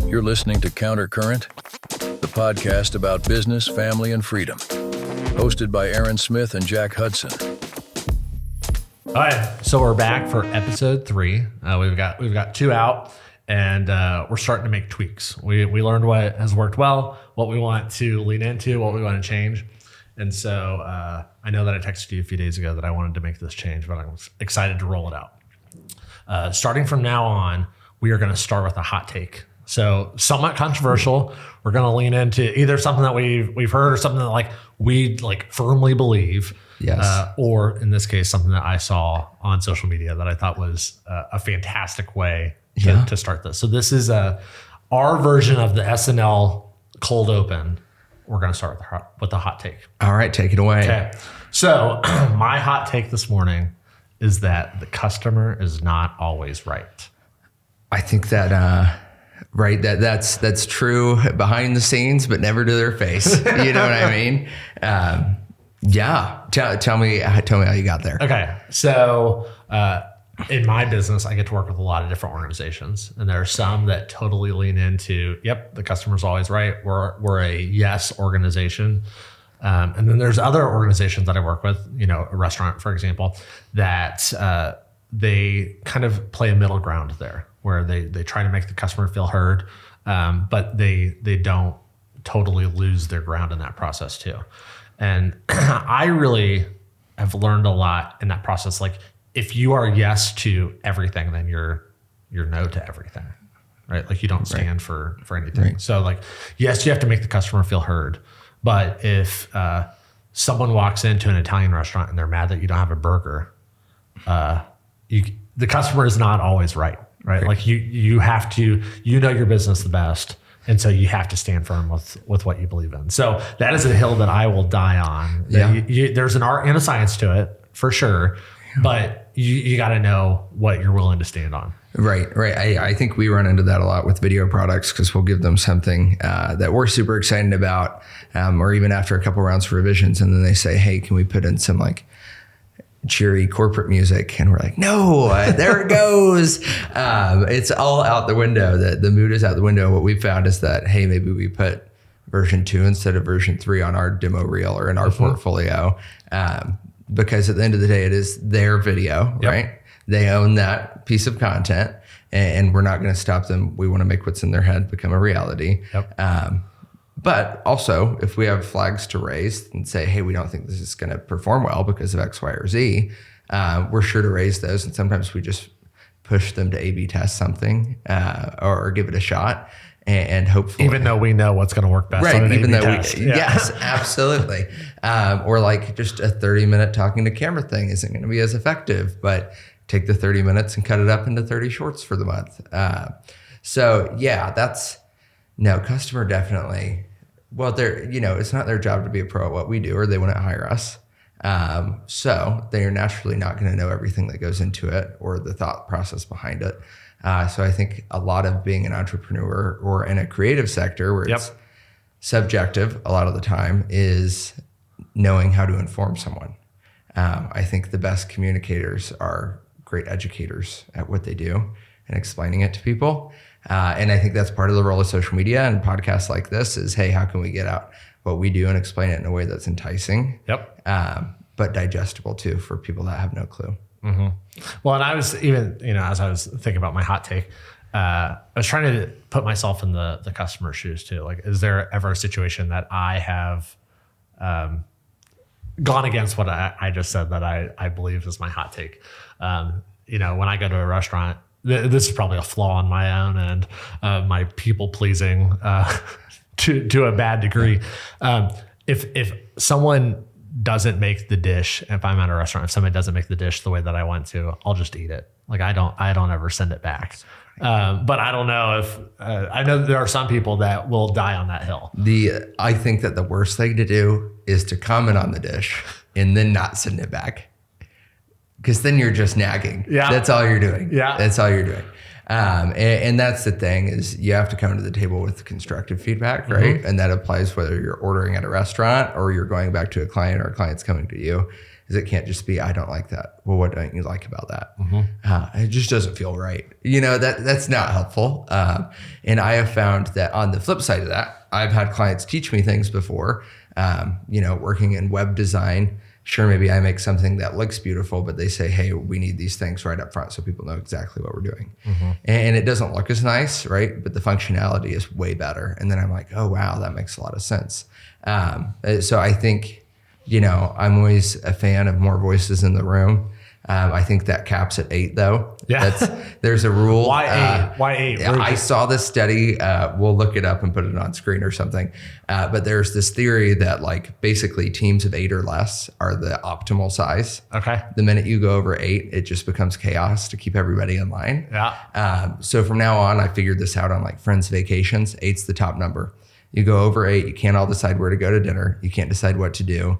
You're listening to Countercurrent, the podcast about business, family, and freedom. Hosted by Aaron Smith and Jack Hudson. All right, so we're back for episode 3. We've got 2 out, and we're starting to make tweaks. We learned what has worked well, what we want to lean into, what we want to change. And so I know that I texted you a few days ago that I wanted to make this change, but I'm excited to roll it out. Starting from now on, we are going to start with a hot take. So somewhat controversial. We're going to lean into either something that we've heard or something that we firmly believe. Yes. Or in this case, something that I saw on social media that I thought was a fantastic way to start this. So this is our version of the SNL cold open. We're going to start with a hot take. All right, take it away. Okay. So my hot take this morning is that the customer is not always right. I think that right, that's true behind the scenes, but never to their face. You know what I mean? Yeah. Tell me how you got there. Okay. So in my business, I get to work with a lot of different organizations, and there are some that totally lean into, yep, the customer's always right. We're a yes organization. And then there's other organizations that I work with, a restaurant, for example, that they kind of play a middle ground there where they try to make the customer feel heard, but they don't totally lose their ground in that process too. And I really have learned a lot in that process. Like, if you are yes to everything, then you're no to everything, right? Like, you don't stand for anything. Right. So yes, you have to make the customer feel heard. But if someone walks into an Italian restaurant and they're mad that you don't have a burger, the customer is not always right? Like you have to, your business the best. And so you have to stand firm with what you believe in. So that is a hill that I will die on. Yeah. There's an art and a science to it, for sure. But you got to know what you're willing to stand on. Right. I think we run into that a lot with video products because we'll give them something that we're super excited about, or even after a couple rounds of revisions, and then they say, hey, can we put in some cheery corporate music? And we're like, no, there it goes. It's all out the window. The mood is out the window. What we found is that, hey, maybe we put version 2 instead of version 3 on our demo reel or in our portfolio, because at the end of the day, it is their video, right? They own that piece of content, and we're not going to stop them. We want to make what's in their head become a reality. Yep. But also, if we have flags to raise and say, hey, we don't think this is going to perform well because of X, Y, or Z, we're sure to raise those. And sometimes we just push them to A/B test something or give it a shot. And hopefully, even though we know what's going to work best, right? On an Even A/B though test. Yes, absolutely. Or just a 30-minute talking to camera thing isn't going to be as effective, but take the 30 minutes and cut it up into 30 shorts for the month. Customer definitely. Well, it's not their job to be a pro at what we do, or they wouldn't hire us. So they are naturally not going to know everything that goes into it or the thought process behind it. So I think a lot of being an entrepreneur or in a creative sector where it's subjective a lot of the time is knowing how to inform someone. I think the best communicators are great educators at what they do and explaining it to people. And I think that's part of the role of social media and podcasts like this is, hey, how can we get out what we do and explain it in a way that's enticing, but digestible too for people that have no clue. Mm-hmm. Well, and I was even, as I was thinking about my hot take, I was trying to put myself in the customer's shoes too. Like, is there ever a situation that I have gone against what I just said that I believe is my hot take? When I go to a restaurant, this is probably a flaw on my own and my people pleasing to a bad degree. If someone doesn't make the dish, if I'm at a restaurant, if somebody doesn't make the dish the way that I want to, I'll just eat it. Like, I don't ever send it back. But I don't know if I know there are some people that will die on that hill. I think that the worst thing to do is to comment on the dish and then not send it back. Because then you're just nagging. Yeah. That's all you're doing. Yeah. That's all you're doing. And that's the thing is you have to come to the table with constructive feedback, right? Mm-hmm. And that applies whether you're ordering at a restaurant or you're going back to a client or a client's coming to you. is it can't just be, I don't like that. Well, what don't you like about that? It just doesn't feel right. That's not helpful. And I have found that on the flip side of that, I've had clients teach me things before, working in web design. Sure, maybe I make something that looks beautiful, but they say, hey, we need these things right up front so people know exactly what we're doing. And it doesn't look as nice, right? But the functionality is way better. And then I'm like, oh, wow, that makes a lot of sense. So I think, I'm always a fan of more voices in the room. I think that caps at 8, though. Yeah. There's a rule. Why 8? Why 8? I saw this study. We'll look it up and put it on screen or something. But there's this theory that basically teams of 8 or less are the optimal size. Okay. The minute you go over 8, it just becomes chaos to keep everybody in line. Yeah. So from now on, I figured this out on friends' vacations. 8's the top number. You go over 8, you can't all decide where to go to dinner. You can't decide what to do.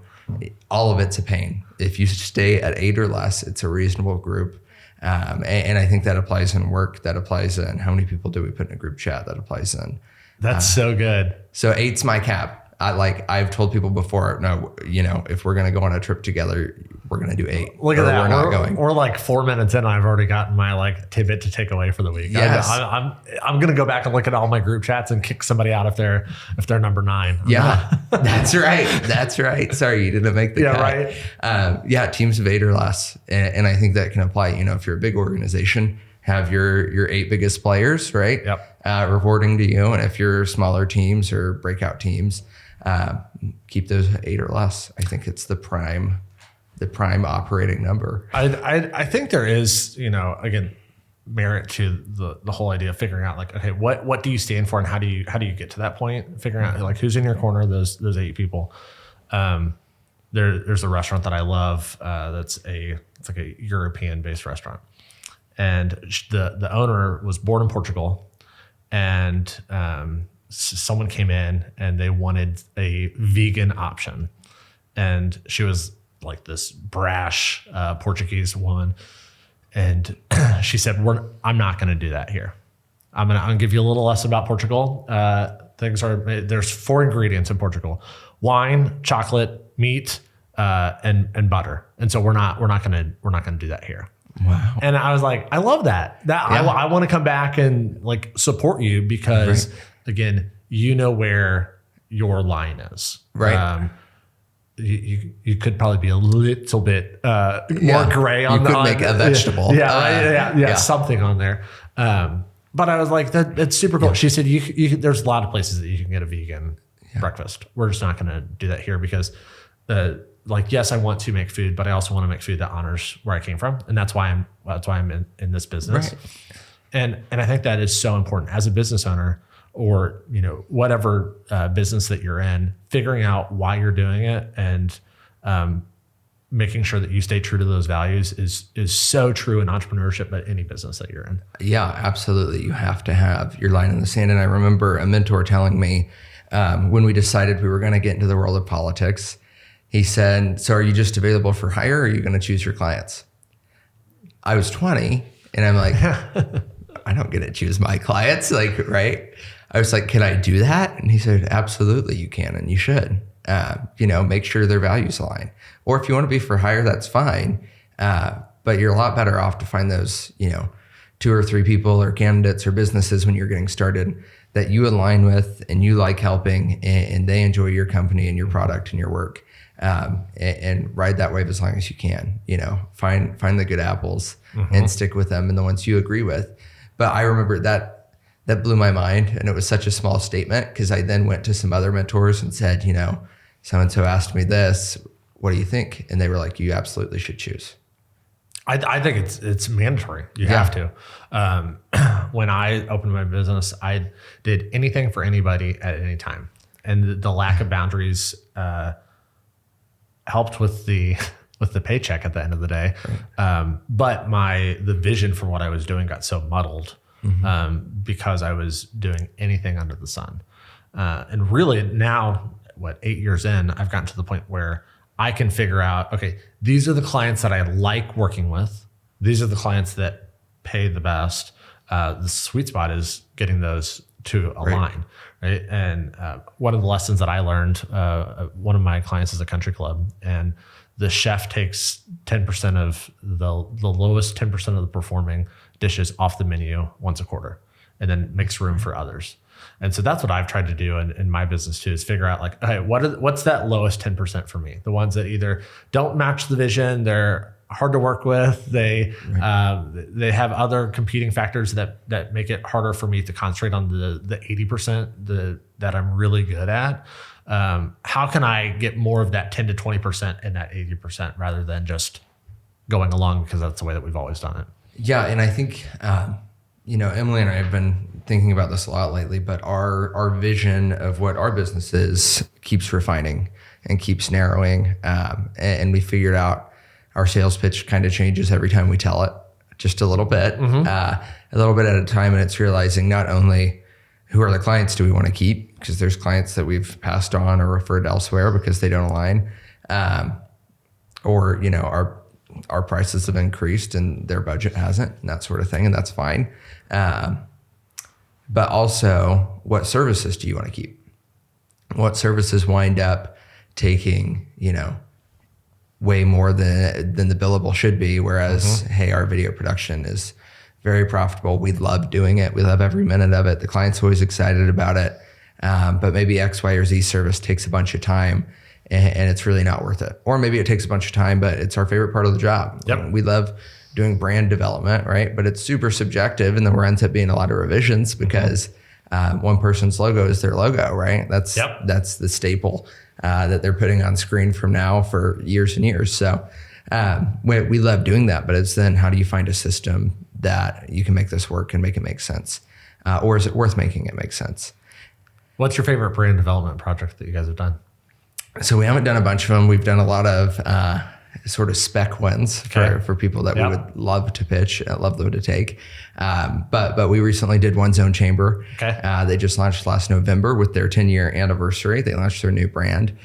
All of it's a pain. If you stay at 8 or less, it's a reasonable group. And I think that applies in work. That applies in how many people do we put in a group chat. That applies in. That's so good. So 8's my cap. I've told people before, no, if we're going to go on a trip together, we're going to do 8. Look at that. We're not going. We're 4 minutes in. I've already gotten my tidbit to take away for the week. Yes. I'm going to go back and look at all my group chats and kick somebody out if they're number 9. Yeah, that's right. That's right. Sorry, you didn't make the cut. Right. Teams of 8 or less. And I think that can apply, if you're a big organization, have your 8 biggest players, right? Yep. Reporting to you. And if you're smaller teams or breakout teams, keep those 8 or less. I think it's the prime operating number. I think there is, again, merit to the whole idea of figuring out okay, what do you stand for and how do you get to that point? Figuring out who's in your corner, those 8 people. There's a restaurant that I love. It's like a European based restaurant. And the owner was born in Portugal, and someone came in and they wanted a vegan option. And she was this brash Portuguese woman. And she said, I'm not going to do that here. I'm going to give you a little less about Portugal. There's 4 ingredients in Portugal: wine, chocolate, meat, and butter. And so we're not going to do that here. Wow. And I was like, I love that. I want to come back and support you because again, where your line is. Right. You could probably be a little bit more gray on you could make a vegetable. Something on there. But I was like, that's super cool. She said, there's a lot of places that you can get a vegan breakfast. We're just not going to do that here because yes, I want to make food, but I also want to make food that honors where I came from. And that's why I'm in this business. Right. And I think that is so important as a business owner or, whatever business that you're in, figuring out why you're doing it and making sure that you stay true to those values is so true in entrepreneurship, but any business that you're in. Yeah, absolutely. You have to have your line in the sand. And I remember a mentor telling me when we decided we were going to get into the world of politics, he said, so are you just available for hire or are you going to choose your clients? I was 20 and I'm like, I don't get to choose my clients. Right. I was like, can I do that? And he said, absolutely you can and you should. Make sure their values align. Or if you want to be for hire, that's fine. But you're a lot better off to find those, 2 or 3 people or candidates or businesses when you're getting started that you align with and you like helping and they enjoy your company and your product and your work. And ride that wave as long as you can, find the good apples and stick with them and the ones you agree with. But I remember that blew my mind and it was such a small statement because I then went to some other mentors and said, so-and-so asked me this, what do you think? And they were like, you absolutely should choose. I think it's mandatory. You have to. When I opened my business, I did anything for anybody at any time. And the lack of boundaries, helped with the paycheck at the end of the day. But the vision for what I was doing got so muddled because I was doing anything under the sun. And really now, 8 years in, I've gotten to the point where I can figure out, okay, these are the clients that I like working with. These are the clients that pay the best. The sweet spot is getting those to align, right? And one of the lessons that I learned, one of my clients is a country club, and the chef takes 10% of the lowest 10% of the performing dishes off the menu once a quarter, and then makes room for others. And so that's what I've tried to do in my business too, is figure out like, hey, what's that lowest 10% for me? The ones that either don't match the vision, they're hard to work with, they have other competing factors that make it harder for me to concentrate on the 80% that I'm really good at. How can I get more of that 10 to 20% and that 80% rather than just going along because that's the way that we've always done it? Yeah. And I think, Emily and I have been thinking about this a lot lately, but our vision of what our business is keeps refining and keeps narrowing. And we figured out our sales pitch kind of changes every time we tell it, just a little bit, a little bit at a time. And it's realizing not only who are the clients do we want to keep, because there's clients that we've passed on or referred elsewhere because they don't align, or our prices have increased and their budget hasn't, and that sort of thing, and that's fine. But also, what services do you want to keep? What services wind up taking, way more than the billable should be, whereas, hey, our video production is very profitable. We love doing it. We love every minute of it. The client's always excited about it. But maybe X, Y, or Z service takes a bunch of time and it's really not worth it. Or maybe it takes a bunch of time, but it's our favorite part of the job. Yep. We love doing brand development, right? But it's super subjective, and there ends up being a lot of revisions because one person's logo is their logo, right? That's the staple that they're putting on screen from now for years and years. So we love doing that, but it's then how do you find a system that you can make this work and make it make sense? Or is it worth making it make sense? What's your favorite brand development project that you guys have done? So we haven't done a bunch of them. We've done a lot of sort of spec wins for people that we would love to pitch, love them to take. But we recently did One Zone Chamber. They just launched last November with their 10-year anniversary. They launched their new brand.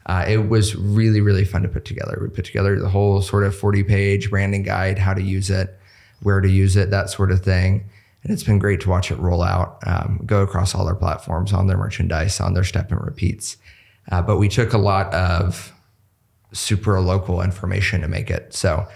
It was really, really fun to put together. We put together the whole sort of 40-page branding guide, how to use it, where to use it, that sort of thing. And it's been great to watch it roll out, go across all their platforms, on their merchandise, on their step and repeats. But we took a lot of super local information to make it. So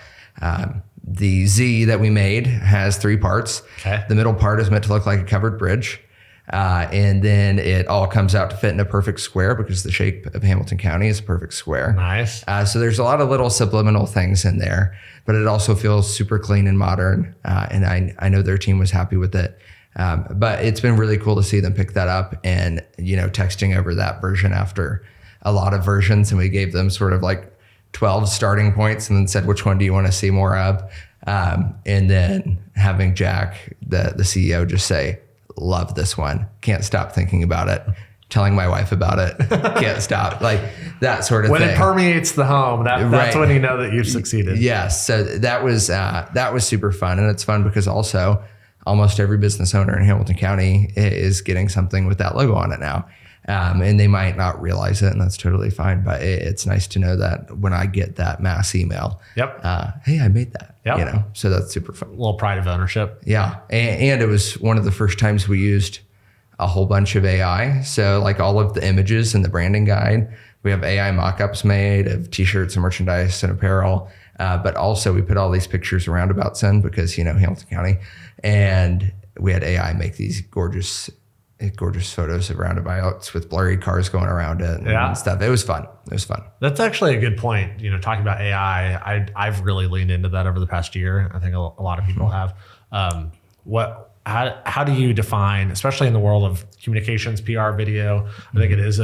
the Z that we made has 3 parts. The middle part is meant to look like a covered bridge. And then it all comes out to fit in a perfect square because the shape of Hamilton County is a perfect square. Nice. So there's a lot of little subliminal things in there, but it also feels super clean and modern. And I know their team was happy with it. But it's been really cool to see them pick that up and, texting over that version after a lot of versions. And we gave them sort of like 12 starting points and then said, which one do you want to see more of? And then having Jack, the CEO, just say, love this one. Can't stop thinking about it. Telling my wife about it. Can't stop. Like that sort of when thing. When it permeates the home, that's when you know that you've succeeded. Yes. So that was super fun. And it's fun because also almost every business owner in Hamilton County is getting something with that logo on it now. And they might not realize it, and that's totally fine. But it's nice to know that when I get that mass email, hey, I made that. So that's super fun. A little pride of ownership. Yeah, and it was one of the first times we used a whole bunch of AI. So like all of the images in the branding guide, we have AI mock-ups made of t-shirts and merchandise and apparel. But also we put all these pictures of roundabouts in because Hamilton County, and we had AI make these gorgeous photos of roundabouts with blurry cars going around it and stuff. It was fun. That's actually a good point. Talking about AI, I've really leaned into that over the past year. I think a lot of people have. How do you define, especially in the world of communications, PR, video? I think it is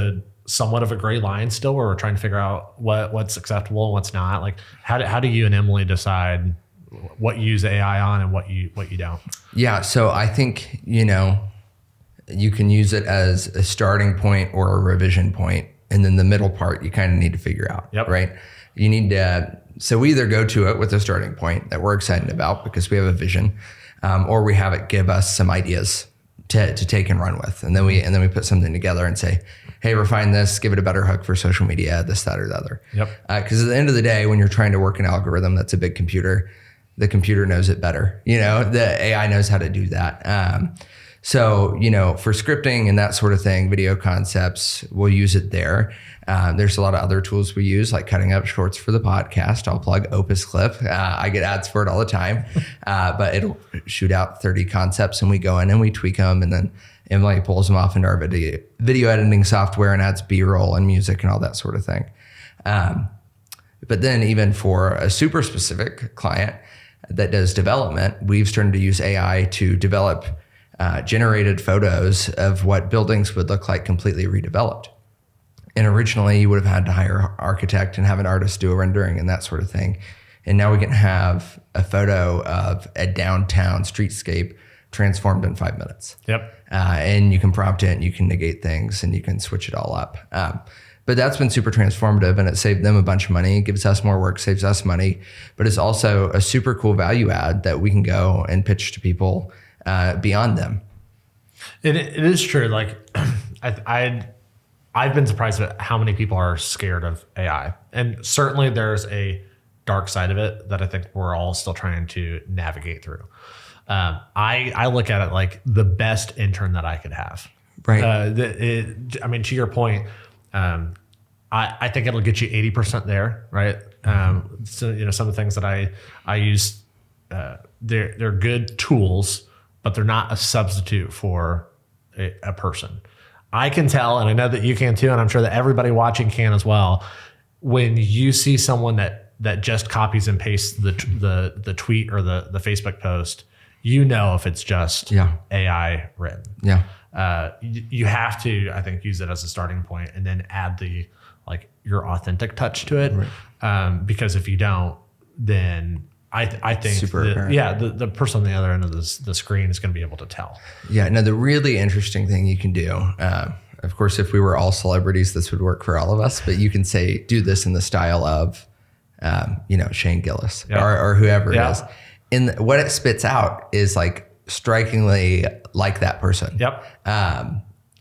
somewhat of a gray line still, where we're trying to figure out what's acceptable and what's not. Like how do you and Emily decide what you use AI on and what you don't? Yeah. So I think, you can use it as a starting point or a revision point. And then the middle part, you kind of need to figure out, right? You need to, so we either go to it with a starting point that we're excited about because we have a vision, or we have it give us some ideas to take and run with. And then we put something together and say, hey, refine this, give it a better hook for social media, this, that, or the other. Because at the end of the day, when you're trying to work an algorithm that's a big computer, the computer knows it better. The AI knows how to do that. So, for scripting and that sort of thing, video concepts, we'll use it there. There's a lot of other tools we use, like cutting up shorts for the podcast. I'll plug Opus Clip. I get ads for it all the time, but it'll shoot out 30 concepts and we go in and we tweak them. And then Emily pulls them off into our video editing software and adds B-roll and music and all that sort of thing. But then even for a super specific client that does development, we've started to use AI to develop generated photos of what buildings would look like completely redeveloped. And originally you would have had to hire an architect and have an artist do a rendering and that sort of thing. And now we can have a photo of a downtown streetscape transformed in 5 minutes. Yep. And you can prompt it and you can negate things and you can switch it all up. But that's been super transformative and it saved them a bunch of money, gives us more work, saves us money, but it's also a super cool value add that we can go and pitch to people beyond them. It is true. Like I've been surprised at how many people are scared of AI. And certainly there's a dark side of it that I think we're all still trying to navigate through. I look at it like the best intern that I could have. Right. To your point, I think it'll get you 80% there, right? So some of the things that I use, they're good tools, but they're not a substitute for a person. I can tell, and I know that you can too, and I'm sure that everybody watching can as well. When you see someone that just copies and pastes the tweet or the Facebook post, if it's just AI written. Yeah. You have to, I think, use it as a starting point and then add your authentic touch to it. Right. Because if you don't, then I think the person on the other end of the screen is going to be able to tell. Yeah. Now, the really interesting thing you can do, of course, if we were all celebrities, this would work for all of us, but you can do this in the style of, Shane Gillis or whoever it is. And what it spits out is strikingly like that person. Yep.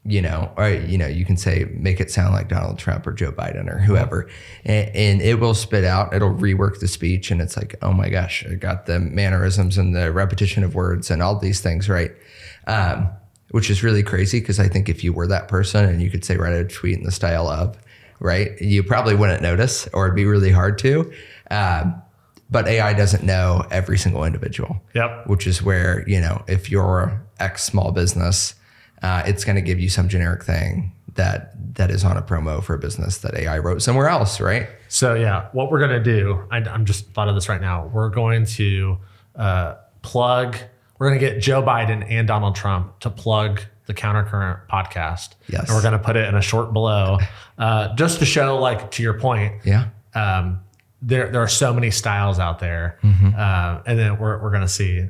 You can say, make it sound like Donald Trump or Joe Biden or whoever. And it will spit out, it'll rework the speech. And it's like, oh my gosh, I got the mannerisms and the repetition of words and all these things, right? Which is really crazy because I think if you were that person and you could say, write a tweet in the style of, right, you probably wouldn't notice or it'd be really hard to. But AI doesn't know every single individual. Yep. Which is where, if you're X small business, it's going to give you some generic thing that is on a promo for a business that AI wrote somewhere else, right? So what we're going to do, I'm just thought of this right now. We're going to we're going to get Joe Biden and Donald Trump to plug the Countercurrent podcast. Yes. And we're going to put it in a short below just to show, to your point. Yeah. There are so many styles out there. Mm-hmm. And then we're going to see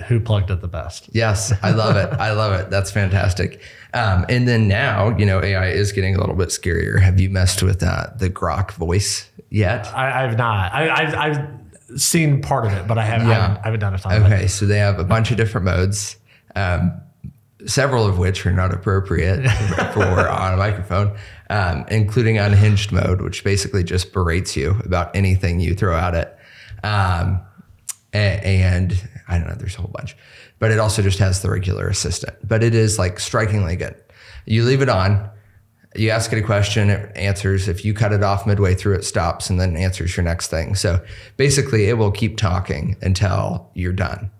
who plugged it the best. Yes. I love it. I love it. That's fantastic. And then now, AI is getting a little bit scarier. Have you messed with the Grok voice yet? I've not. I've seen part of it, but I haven't done a ton of it. Okay. So they have a bunch of different modes. Several of which are not appropriate for on a microphone, including unhinged mode, which basically just berates you about anything you throw at it. And I don't know, there's a whole bunch, but it also just has the regular assistant, but it is strikingly good. You leave it on, you ask it a question, it answers. If you cut it off midway through, it stops and then answers your next thing. So basically it will keep talking until you're done.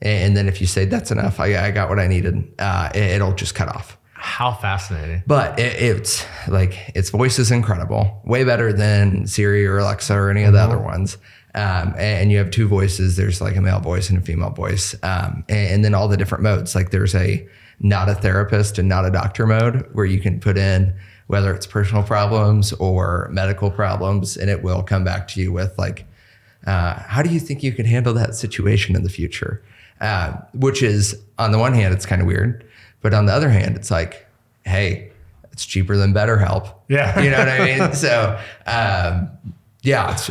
And then if you say, that's enough, I got what I needed, it'll just cut off. How fascinating. But its voice is incredible. Way better than Siri or Alexa or any of the other ones. And you have two voices. There's a male voice and a female voice. And then all the different modes. There's a not a therapist and not a doctor mode where you can put in whether it's personal problems or medical problems, and it will come back to you with how do you think you could handle that situation in the future? Which is, on the one hand, it's kind of weird, but on the other hand, it's hey, it's cheaper than BetterHelp. Yeah. You know what I mean? So,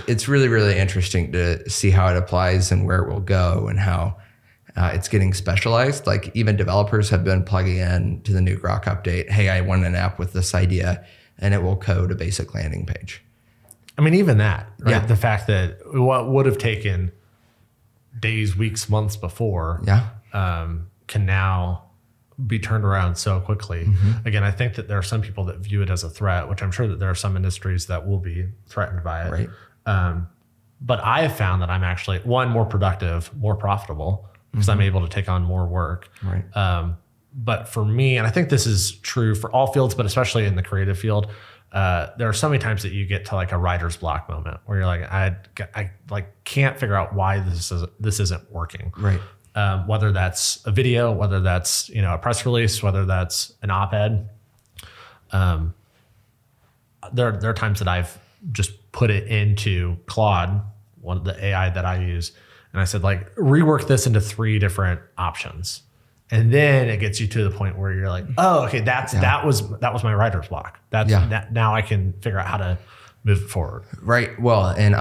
it's really, really interesting to see how it applies and where it will go and how it's getting specialized. Even developers have been plugging in to the new Grok update. Hey, I want an app with this idea, and it will code a basic landing page. I mean, even that, right? Yeah. The fact that what would have taken days, weeks, months before, can now be turned around so quickly. Again, I think that there are some people that view it as a threat, which I'm sure that there are some industries that will be threatened by it. Right. But I have found that I'm actually, one, more productive, more profitable, because I'm able to take on more work. Right. But for me, and I think this is true for all fields, but especially in the creative field, there are so many times that you get to like a writer's block moment where you're like, I like can't figure out why this isn't working. Right. Whether that's a video, whether that's, a press release, whether that's an op-ed. There are times that I've just put it into Claude, one of the AI that I use, and I said, like, rework this into 3 different options. And then it gets you to the point where you're like, oh, okay, that was my writer's block. Now I can figure out how to move it forward. Right. Well, and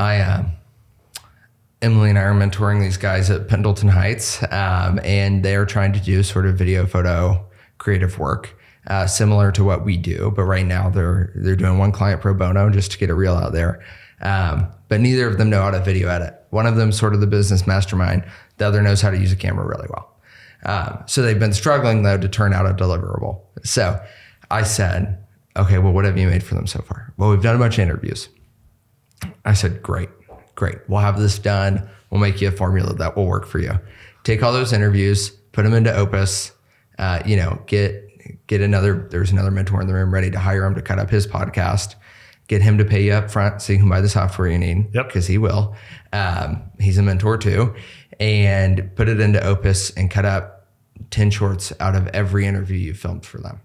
Emily and I are mentoring these guys at Pendleton Heights, and they're trying to do sort of video, photo, creative work, similar to what we do. But right now they're doing one client pro bono just to get a reel out there. But neither of them know how to video edit. One of them's sort of the business mastermind. The other knows how to use a camera really well. So they've been struggling though to turn out a deliverable. So I said, okay, well, what have you made for them so far? Well, we've done a bunch of interviews. I said, great. We'll have this done. We'll make you a formula that will work for you. Take all those interviews, put them into Opus, get there's another mentor in the room ready to hire him to cut up his podcast. Get him to pay you up front so you can buy the software you need, because he will. He's a mentor too. And put it into Opus and cut up 10 shorts out of every interview you filmed for them.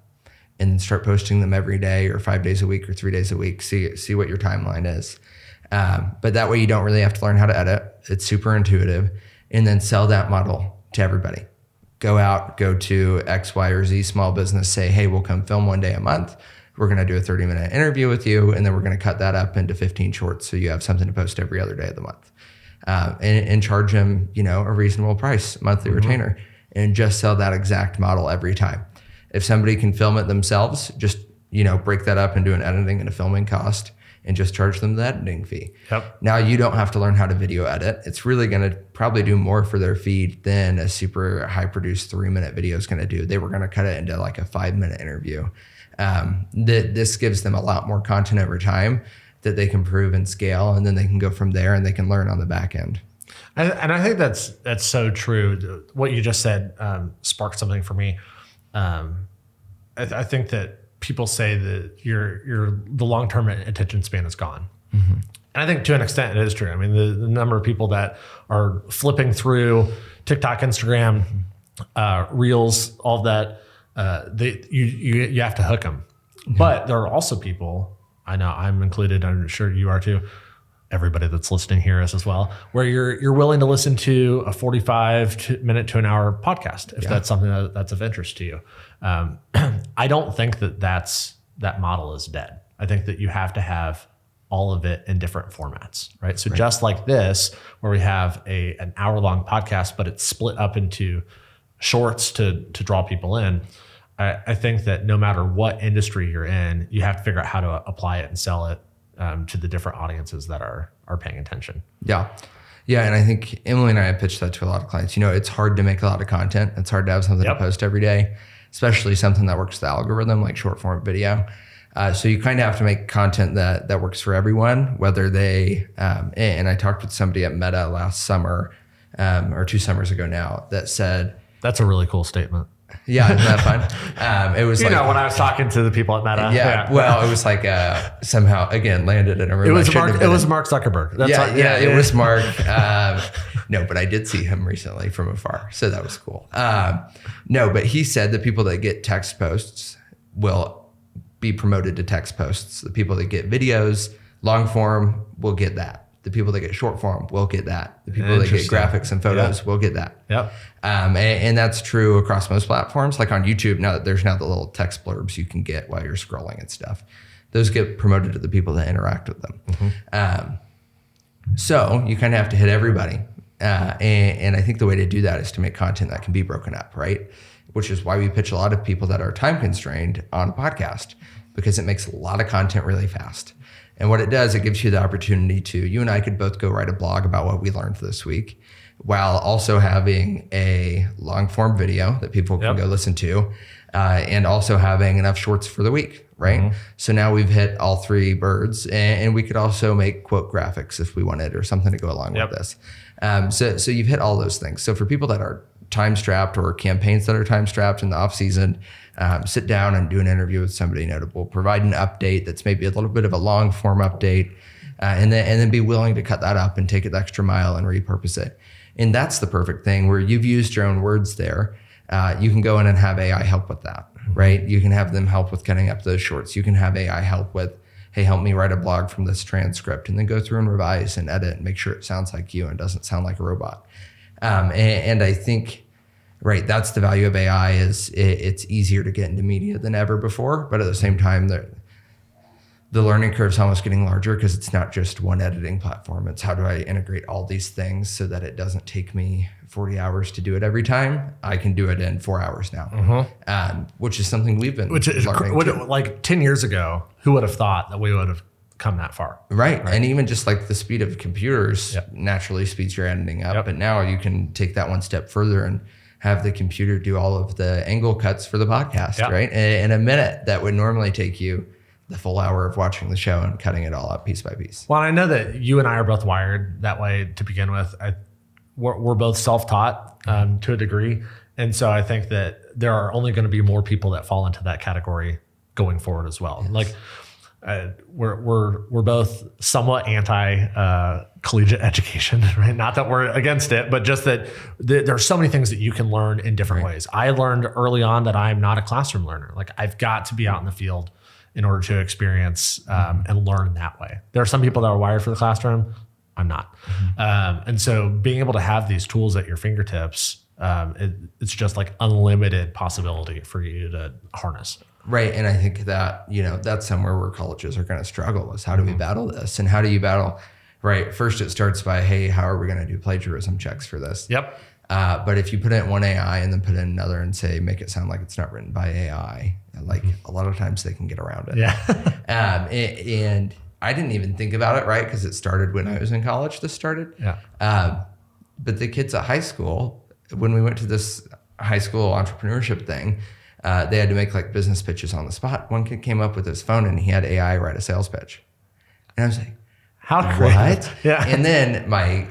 And start posting them every day or 5 days a week or 3 days a week. See what your timeline is. But that way you don't really have to learn how to edit. It's super intuitive. And then sell that model to everybody. Go to X, Y, or Z small business, say, hey, we'll come film one day a month. We're going to do a 30-minute interview with you, and then we're going to cut that up into 15 shorts so you have something to post every other day of the month. And charge them, a reasonable price, monthly retainer, and just sell that exact model every time. If somebody can film it themselves, just, break that up and do an editing and a filming cost and just charge them the editing fee. Yep. Now you don't have to learn how to video edit. It's really going to probably do more for their feed than a super high produced 3-minute video is going to do. They were going to cut it into like a 5-minute interview. This gives them a lot more content over time that they can prove and scale, and then they can go from there and they can learn on the back end. And I think that's so true. What you just said sparked something for me. I think that people say that the long-term attention span is gone. And I think to an extent it is true. I mean, the number of people that are flipping through TikTok, Instagram, Reels, all of that, you have to hook them. But there are also people, I know I'm included, I'm sure you are too, everybody that's listening here is as well, where you're willing to listen to a 45-minute to an hour podcast if that's something that's of interest to you. I don't think that model is dead. I think that you have to have all of it in different formats, right? So just like this, where we have an hour-long podcast, but it's split up into shorts to draw people in. I think that no matter what industry you're in, you have to figure out how to apply it and sell it to the different audiences that are paying attention. Yeah. And I think Emily and I have pitched that to a lot of clients. It's hard to make a lot of content. It's hard to have something to post every day, especially something that works the algorithm like short form video. So you kind of have to make content that works for everyone, whether they, and I talked with somebody at Meta last summer, or 2 summers ago now, that said, that's a really cool statement. Yeah, isn't that fun? It was when I was talking to the people at Meta. Yeah. Well, it was like somehow again landed in a room. It was Mark Zuckerberg. It was Mark. No, but I did see him recently from afar, so that was cool. No, but he said the people that get text posts will be promoted to text posts. The people that get videos, long form, will get that. The people that get short form will get that. The people that get graphics and photos will get that. Yep. And that's true across most platforms. Like on YouTube, there's now the little text blurbs you can get while you're scrolling and stuff. Those get promoted to the people that interact with them. So you kind of have to hit everybody. And I think the way to do that is to make content that can be broken up, right? Which is why we pitch a lot of people that are time constrained on a podcast, because it makes a lot of content really fast. And what it does, it gives you the opportunity you and I could both go write a blog about what we learned this week. while also having a long form video that people can go listen to, and also having enough shorts for the week, right? So now we've hit all three birds, and we could also make quote graphics if we wanted, or something to go along with this. So you've hit all those things. So for people that are time strapped, or campaigns that are time strapped in the off season, sit down and do an interview with somebody notable, provide an update that's maybe a little bit of a long form update, and then be willing to cut that up and take it the extra mile and repurpose it. And that's the perfect thing where you've used your own words there. You can go in and have AI help with that, right? You can have them help with cutting up those shorts. You can have AI help with, hey, help me write a blog from this transcript, and then go through and revise and edit and make sure it sounds like you and doesn't sound like a robot. And I think, right, that's the value of AI, is it's easier to get into media than ever before, but at the same time, the learning curve is almost getting larger, because it's not just one editing platform. It's how do I integrate all these things so that it doesn't take me 40 hours to do it every time. I can do it in 4 hours now, which is something we've been learning. Like 10 years ago, who would have thought that we would have come that far? Right. And even just like the speed of computers naturally speeds your editing up. But now you can take that one step further and have the computer do all of the angle cuts for the podcast, right? In a minute that would normally take you the full hour of watching the show and cutting it all up piece by piece. Well, I know that you and I are both wired that way to begin with. We're both self-taught to a degree. And so I think that there are only going to be more people that fall into that category going forward as well. Yes. Like we're both somewhat anti collegiate education, right? Not that we're against it, but just that there are so many things that you can learn in different ways. I learned early on that I'm not a classroom learner. Like I've got to be out in the field in order to experience and learn that way. There are some people that are wired for the classroom. I'm not. And so being able to have these tools at your fingertips, it's just like unlimited possibility for you to harness. Right. And I think that, that's somewhere where colleges are going to struggle, is how do we battle this? And how do you battle, right? First, it starts by, hey, how are we going to do plagiarism checks for this? Yep. But if you put in one AI and then put in another and say, make it sound like it's not written by AI, like a lot of times they can get around it. Yeah. And I didn't even think about it, right? Because it started when I was in college, this started. Yeah. But the kids at high school, when we went to this high school entrepreneurship thing, they had to make like business pitches on the spot. One kid came up with his phone and he had AI write a sales pitch. And I was like, how creative. What? Yeah. And then my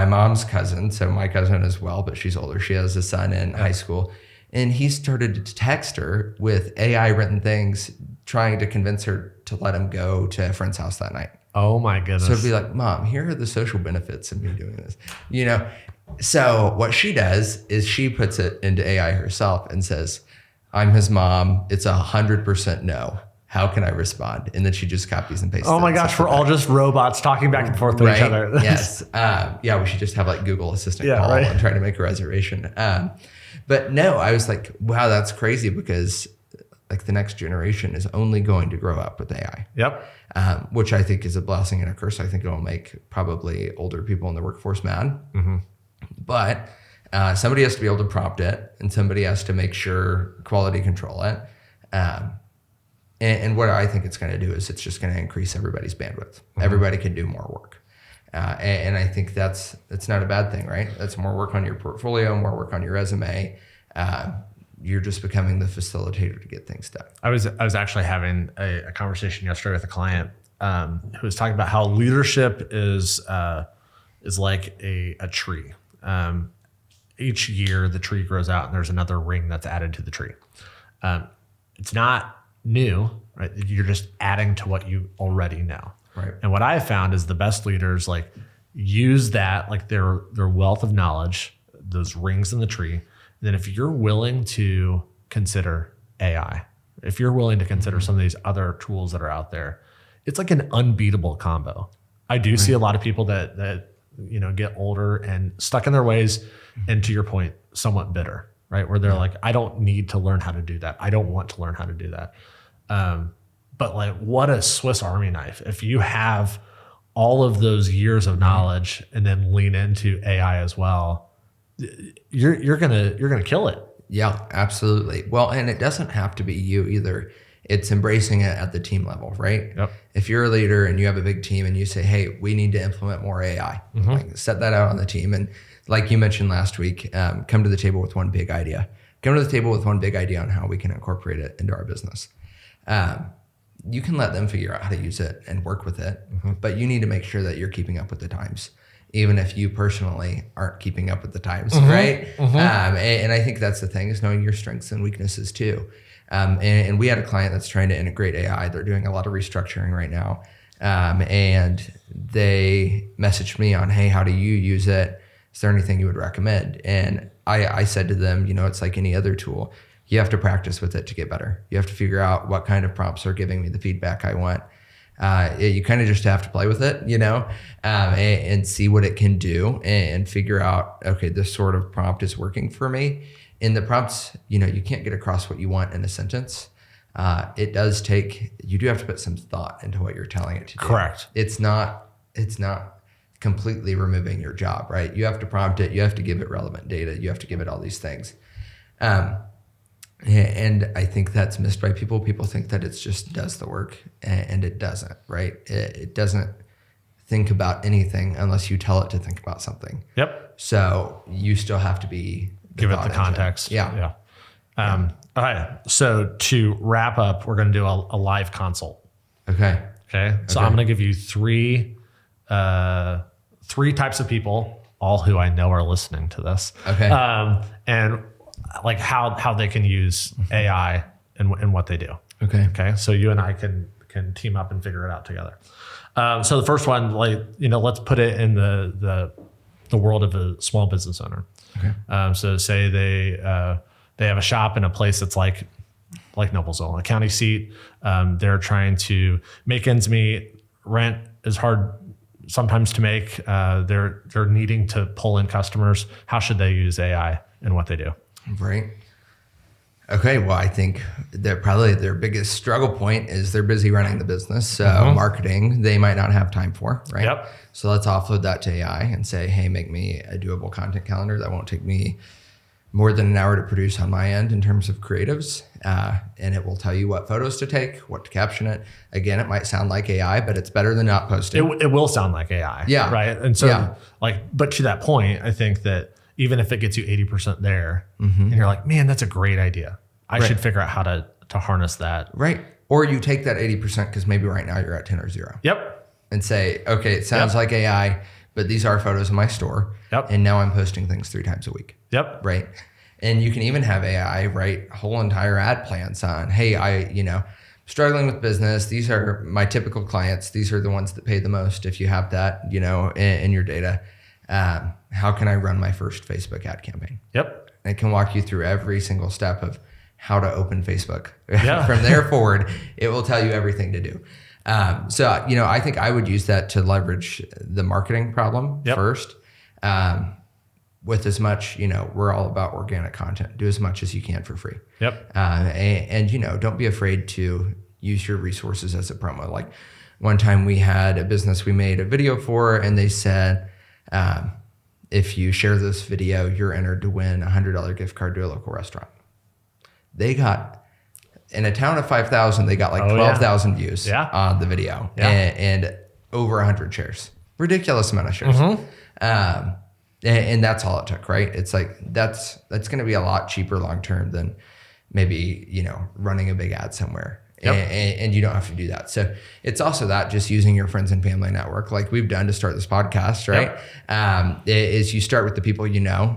mom's cousin, so my cousin as well, but she's older. She has a son in high school. And he started to text her with AI written things, trying to convince her to let him go to a friend's house that night. Oh my goodness. So it'd be like, Mom, here are the social benefits of me doing this. So what she does is she puts it into AI herself and says, I'm his mom. It's 100% no. How can I respond? And then she just copies and pastes. Oh my gosh, we're all just robots talking back and forth to each other. Yes. We should just have like Google Assistant call and try to make a reservation. But no, I was like, wow, that's crazy, because like the next generation is only going to grow up with AI. Yep. Which I think is a blessing and a curse. I think it will make probably older people in the workforce mad. But somebody has to be able to prompt it, and somebody has to make sure quality control it. And what I think it's going to do is it's just going to increase everybody's bandwidth. Everybody can do more work. And I think that's not a bad thing, right? That's more work on your portfolio, more work on your resume. You're just becoming the facilitator to get things done. I was actually having a conversation yesterday with a client who was talking about how leadership is like a tree. Each year the tree grows out and there's another ring that's added to the tree. It's not new, right? You're just adding to what you already know. Right. And what I have found is the best leaders like use that, like their wealth of knowledge, those rings in the tree. And then if you're willing to consider AI, if you're willing to consider some of these other tools that are out there, it's like an unbeatable combo. I do see a lot of people that get older and stuck in their ways, and to your point, somewhat bitter, right? Where they're like, I don't need to learn how to do that. I don't want to learn how to do that. But like, what a Swiss Army knife. If you have all of those years of knowledge and then lean into AI as well, you're gonna kill it. Yeah, absolutely. Well, and it doesn't have to be you either. It's embracing it at the team level, right? Yep. If you're a leader and you have a big team and you say, hey, we need to implement more AI, like set that out on the team and like you mentioned last week, come to the table with one big idea. Come to the table with one big idea on how we can incorporate it into our business. You can let them figure out how to use it and work with it, but you need to make sure that you're keeping up with the times, even if you personally aren't keeping up with the times, right? And I think that's the thing, is knowing your strengths and weaknesses too. And we had a client that's trying to integrate AI. They're doing a lot of restructuring right now. And they messaged me on, hey, how do you use it? Is there anything you would recommend? And I said to them, it's like any other tool. You have to practice with it to get better. You have to figure out what kind of prompts are giving me the feedback I want. You kind of just have to play with it, and see what it can do and figure out, okay, this sort of prompt is working for me. In the prompts, you can't get across what you want in a sentence. You do have to put some thought into what you're telling it to do. Correct. It's not completely removing your job, right? You have to prompt it. You have to give it relevant data. You have to give it all these things. And I think that's missed by people. People think that it just does the work, and it doesn't, right? It doesn't think about anything unless you tell it to think about something. Yep. So you still have to give it the context. Yeah. All right. So to wrap up, we're going to do a live consult. Okay. So I'm going to give you three types of people, all who I know are listening to this. Okay. And like how they can use AI and what they do. Okay. So you and I can team up and figure it out together. So the first one, let's put it in the world of a small business owner. Okay. So say they have a shop in a place that's like Noblesville, a county seat. They're trying to make ends meet. Rent is hard sometimes to make. They're needing to pull in customers. How should they use AI in what they do? Right. Okay. Well, I think that probably their biggest struggle point is they're busy running the business. So marketing, they might not have time for, right? Yep. So let's offload that to AI and say, hey, make me a doable content calendar that won't take me more than an hour to produce on my end in terms of creatives. And it will tell you what photos to take, what to caption it. Again, it might sound like AI, but it's better than not posting. It will sound like AI. Yeah. Right. And so but to that point, I think that even if it gets you 80% there and you're like, man, that's a great idea. I should figure out how to harness that. Right. Or you take that 80% because maybe right now you're at 10 or 0. Yep. And say, okay, it sounds like AI, but these are photos in my store. Yep. And now I'm posting things 3 times a week. Yep. Right. And you can even have AI write whole entire ad plans on, hey, struggling with business. These are my typical clients. These are the ones that pay the most. If you have that, in your data, how can I run my first Facebook ad campaign? Yep. And it can walk you through every single step of how to open Facebook. Yeah. From there forward, it will tell you everything to do. So, I think I would use that to leverage the marketing problem first. With as much, we're all about organic content. Do as much as you can for free. Yep. And don't be afraid to use your resources as a promo. Like one time we had a business we made a video for, and they said, if you share this video, you're entered to win a $100 gift card to a local restaurant. They got, in a town of 5,000, they got like 12,000 views on the video and over 100 shares. Ridiculous amount of shares. And that's all it took, right? It's like, that's going to be a lot cheaper long-term than maybe, running a big ad somewhere. And you don't have to do that. So it's also that just using your friends and family network, like we've done to start this podcast, right? Is you start with the people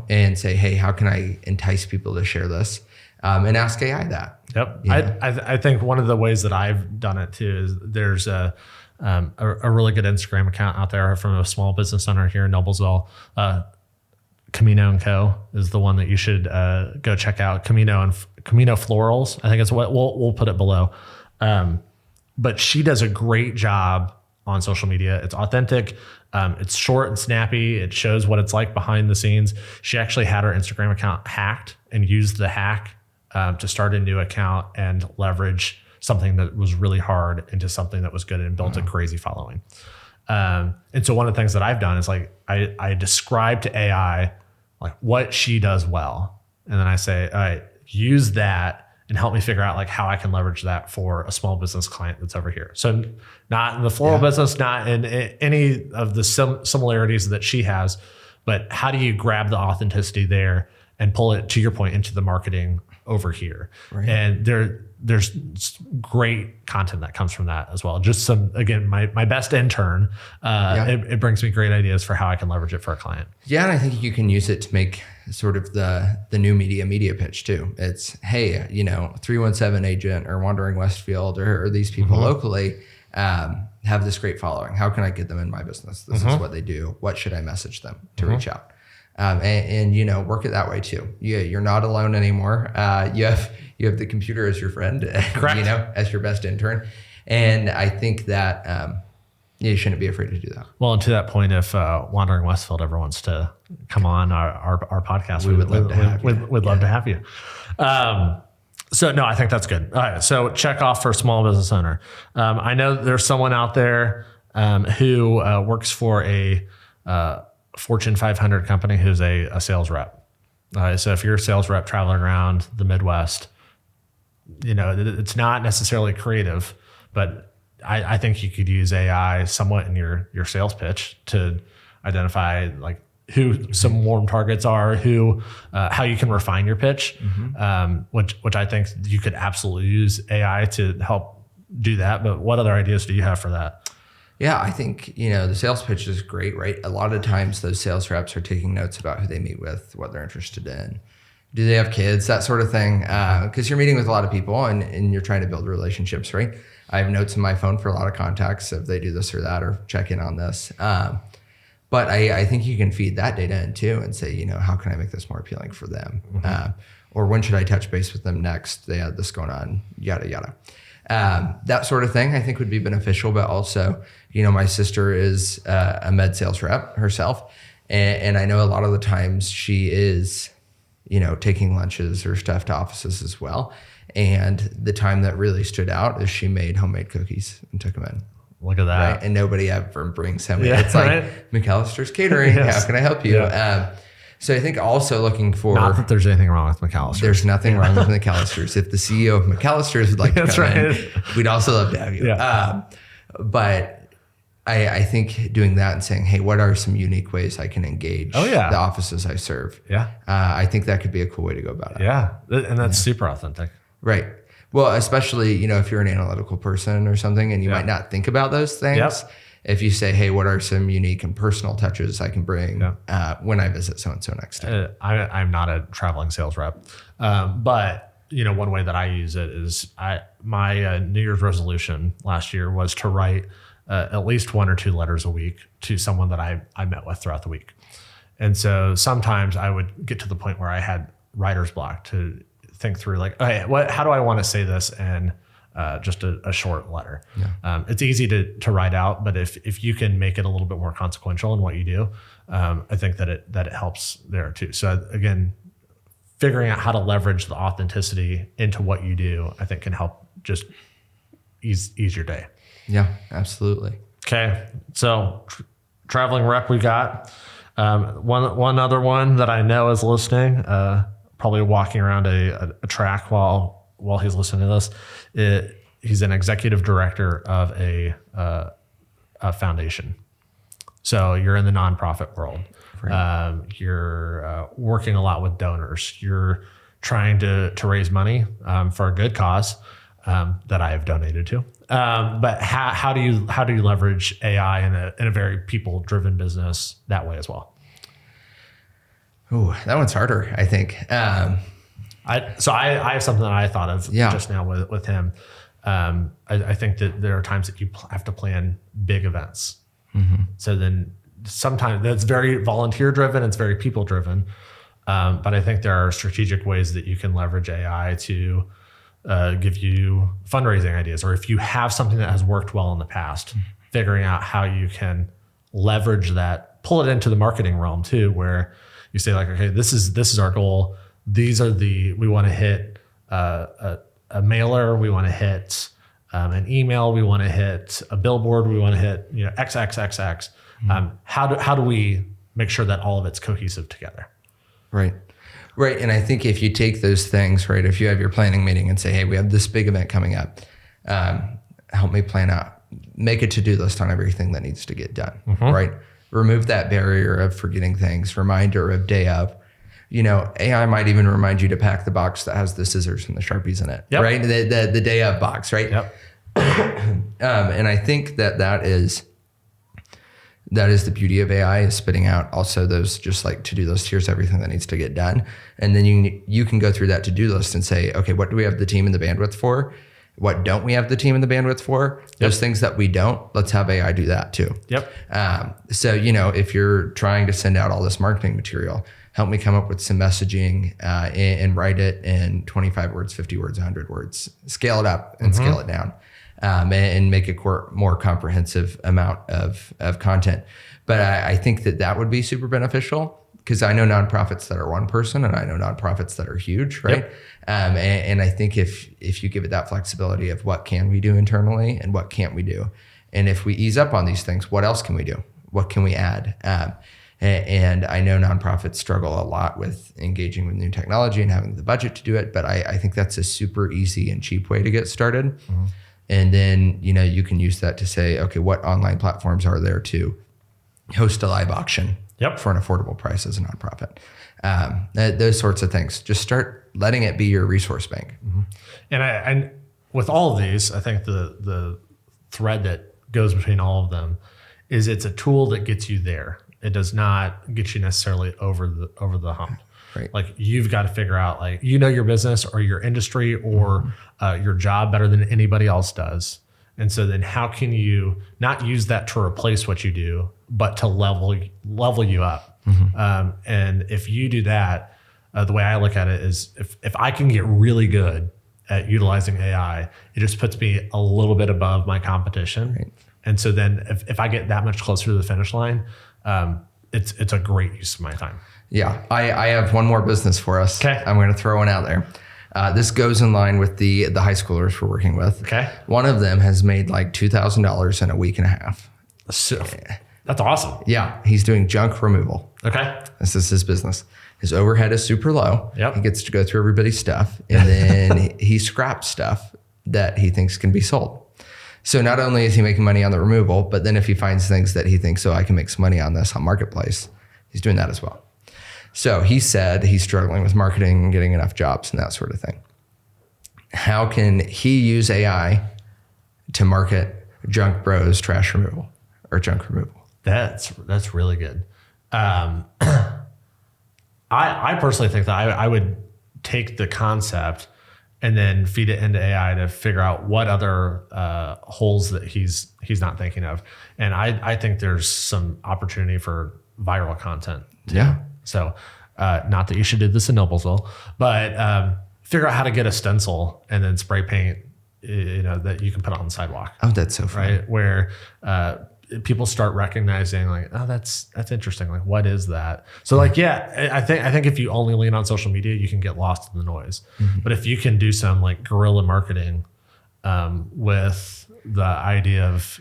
and say, hey, how can I entice people to share this? And ask AI that. Yep. I think one of the ways that I've done it too is there's a really good Instagram account out there from a small business owner here in Noblesville. Camino & Co. is the one that you should go check out. Camino Florals, I think it's what we'll put it below. But she does a great job on social media. It's authentic. It's short and snappy. It shows what it's like behind the scenes. She actually had her Instagram account hacked and used the hack to start a new account and leverage something that was really hard into something that was good and built a crazy following. And so one of the things that I've done is like, I describe to AI like what she does well. And then I say, all right, use that and help me figure out like how I can leverage that for a small business client that's over here. So not in the floral business, not in any of the similarities that she has, but how do you grab the authenticity there and pull it, to your point, into the marketing over here? Right. And there's great content that comes from that as well. Just some, again, my best intern, it brings me great ideas for how I can leverage it for a client. Yeah, and I think you can use it to make sort of the new media pitch too. It's, hey, 317 agent or Wandering Westfield or these people locally have this great following. How can I get them in my business? This is what they do. What should I message them to reach out? And work it that way too. You're not alone anymore. You have the computer as your friend, as your best intern. And I think that you shouldn't be afraid to do that. Well, and to that point, if Wandering Westfield ever wants to come on our podcast, we would love to have you. We'd love to have you. So no, I think that's good. All right. So check off for small business owner. I know there's someone out there who works for a Fortune 500 company who's a sales rep. So if you're a sales rep traveling around the Midwest, it's not necessarily creative, but I think you could use AI somewhat in your sales pitch to identify like who some warm targets are, how you can refine your pitch, which I think you could absolutely use AI to help do that. But what other ideas do you have for that? Yeah, I think, the sales pitch is great, right? A lot of times those sales reps are taking notes about who they meet with, what they're interested in. Do they have kids? That sort of thing. Because you're meeting with a lot of people and you're trying to build relationships, right? I have notes in my phone for a lot of contacts if they do this or that or check in on this. But I think you can feed that data in too and say, how can I make this more appealing for them? Or when should I touch base with them next? They had this going on, yada, yada. That sort of thing I think would be beneficial, but also, my sister is a med sales rep herself. And I know a lot of the times she is, taking lunches or stuff to offices as well. And the time that really stood out is she made homemade cookies and took them in. Look at that. Right? And nobody ever brings them in. It's like McAllister's Catering. Yes. How can I help you? Yeah. So I think also looking for... Not that there's anything wrong with McAllister's. There's nothing wrong with McAllister's. If the CEO of McAllister's would like to come in, we'd also love to have you. Yeah. But I think doing that and saying, hey, what are some unique ways I can engage the offices I serve? Yeah. I think that could be a cool way to go about it. Yeah. And that's super authentic. Right. Well, especially, if you're an analytical person or something and you might not think about those things. Yep. If you say, hey, what are some unique and personal touches I can bring when I visit so-and-so next time? I'm not a traveling sales rep. But, one way that I use it is my New Year's resolution last year was to write at least 1 or 2 letters a week to someone that I met with throughout the week. And so sometimes I would get to the point where I had writer's block to think through like, okay, how do I want to say this in just a short letter? Yeah. It's easy to write out, but if you can make it a little bit more consequential in what you do, I think that it helps there too. So again, figuring out how to leverage the authenticity into what you do, I think can help just ease your day. Yeah, absolutely. Okay. So traveling rep we got. One other one that I know is listening, probably walking around a track while he's listening to this. He's an executive director of a foundation. So you're in the nonprofit world. Right. You're working a lot with donors. You're trying to raise money for a good cause that I have donated to. But how do you leverage AI in a very people-driven business that way as well? Oh, that one's harder, I think. I have something that I thought of just now with him. I think that there are times that you have to plan big events. Mm-hmm. So then sometimes that's very volunteer driven. It's very people driven. But I think there are strategic ways that you can leverage AI to give you fundraising ideas, or if you have something that has worked well in the past, figuring out how you can leverage that, pull it into the marketing realm too, where you say like, okay, this is our goal. We want to hit a mailer. We want to hit an email. We want to hit a billboard. We want to hit XXXX. How do we make sure that all of it's cohesive together? Right. Right. And I think if you take those things, right, if you have your planning meeting and say, hey, we have this big event coming up, help me plan out, make a to-do list on everything that needs to get done. Mm-hmm. Right. remove that barrier of forgetting things, reminder of day of. AI might even remind you to pack the box that has the scissors and the Sharpies in it, right? The day of box, right? Yep. And I think that is the beauty of AI, is spitting out also those just like to-do list. Here's everything that needs to get done. And then you can go through that to-do list and say, okay, what do we have the team and the bandwidth for? What don't we have the team and the bandwidth for? Those things that we don't, let's have AI do that too. Yep. So, if you're trying to send out all this marketing material, help me come up with some messaging and write it in 25 words, 50 words, 100 words. Scale it up and scale it down, and make a more comprehensive amount of content. But I think that would be super beneficial, because I know nonprofits that are one person and I know nonprofits that are huge, right? Yep. And I think if you give it that flexibility of what can we do internally and what can't we do, and if we ease up on these things, what else can we do? What can we add? And I know nonprofits struggle a lot with engaging with new technology and having the budget to do it, but I think that's a super easy and cheap way to get started. Mm-hmm. And then, you can use that to say, okay, what online platforms are there to host a live auction for an affordable price as a nonprofit? Those sorts of things. Just start letting it be your resource bank. Mm-hmm. And with all of these, I think the thread that goes between all of them is it's a tool that gets you there. It does not get you necessarily over the hump. Right. Like, you've got to figure out, like, your business or your industry or your job better than anybody else does. And so then how can you not use that to replace what you do, but to level you up? Mm-hmm. And if you do that, the way I look at it is if I can get really good at utilizing AI, it just puts me a little bit above my competition. Right. And so then if I get that much closer to the finish line, it's a great use of my time. Yeah. I have one more business for us. Okay. I'm going to throw one out there. This goes in line with the high schoolers we're working with. Okay. One of them has made like $2,000 in a week and a half. So, that's awesome. Yeah. He's doing junk removal. Okay. This is his business. His overhead is super low. Yep. He gets to go through everybody's stuff, and then he scraps stuff that he thinks can be sold. So not only is he making money on the removal, but then if he finds things that he thinks, I can make some money on this on Marketplace, he's doing that as well. So he said he's struggling with marketing and getting enough jobs and that sort of thing. How can he use AI to market junk bros trash removal or junk removal? That's really good. I personally think that I would take the concept and then feed it into AI to figure out what other holes that he's not thinking of. And I think there's some opportunity for viral content too. Yeah. So not that you should do this in Noblesville, but figure out how to get a stencil and then spray paint, that you can put on the sidewalk. Oh, that's so fun. Right? Where people start recognizing, like, oh, that's interesting. Like, what is that? So like, yeah, I think if you only lean on social media, you can get lost in the noise. Mm-hmm. But if you can do some like guerrilla marketing with the idea of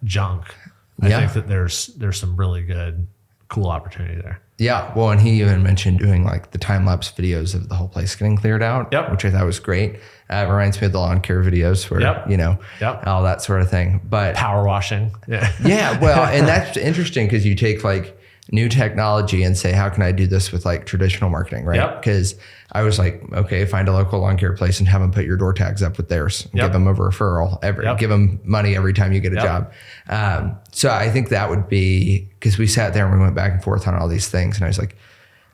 junk, I think that there's some really good, cool opportunity there. Yeah. Well, and he even mentioned doing like the time-lapse videos of the whole place getting cleared out, which I thought was great. It reminds me of the lawn care videos where, all that sort of thing. But power washing. Yeah. Yeah. Well, and that's interesting because you take like new technology and say, how can I do this with like traditional marketing, right? Because I was like, okay, find a local lawn care place and have them put your door tags up with theirs and give them a referral, give them money every time you get a job. So I think that would be, because we sat there and we went back and forth on all these things. And I was like,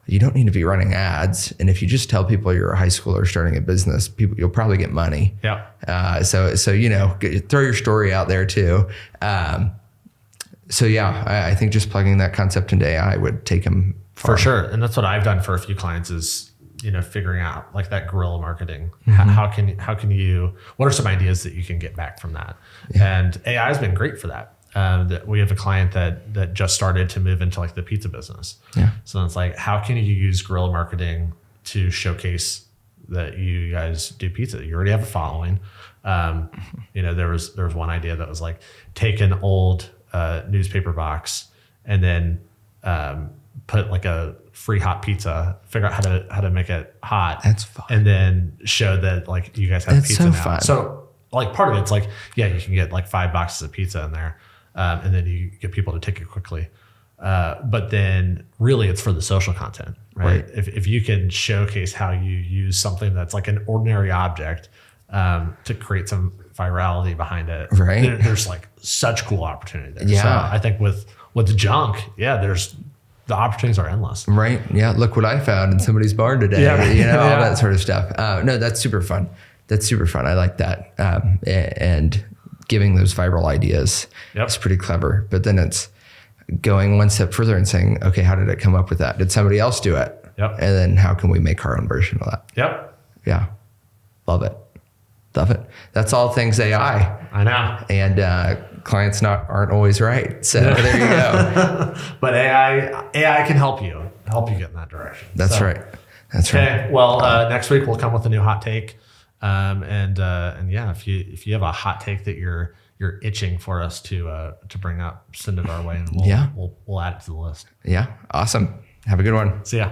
you don't need to be running ads. And if you just tell people you're a high schooler starting a business, you'll probably get money. Yeah. So throw your story out there too. So yeah, I think just plugging that concept into AI would take them far. For sure. And that's what I've done for a few clients is, figuring out like that guerrilla marketing. Mm-hmm. How can you, what are some ideas that you can get back from that? Yeah. And AI has been great for that. That we have a client that just started to move into like the pizza business. Yeah. So it's like, how can you use guerrilla marketing to showcase that you guys do pizza? You already have a following. There was one idea that was like, take an old newspaper box and then put like a free hot pizza, figure out how to make it hot. That's fun. And then show that like you guys have That's pizza so now. Fun. So like part of it's like, yeah, you can get like 5 boxes of pizza in there. And then you get people to take it quickly. But then really it's for the social content, right? If you can showcase how you use something that's like an ordinary object to create some virality behind it, right? There's like such cool opportunity there. Yeah. So I think with junk, there's the opportunities are endless. Right. Yeah. Look what I found in somebody's barn today. All that sort of stuff. No, that's super fun. That's super fun. I like that. And giving those viral ideas is pretty clever. But then it's going one step further and saying, okay, how did it come up with that? Did somebody else do it? Yep. And then how can we make our own version of that? Yep. Yeah. Love it. Love it. That's all things AI. I know. And clients aren't always right. So there you go. But AI can help you get in that direction. That's right. That's right. Okay. Well, next week we'll come with a new hot take. And yeah, if you have a hot take that you're itching for us to bring up, send it our way, and we'll add it to the list. Yeah. Awesome. Have a good one. See ya.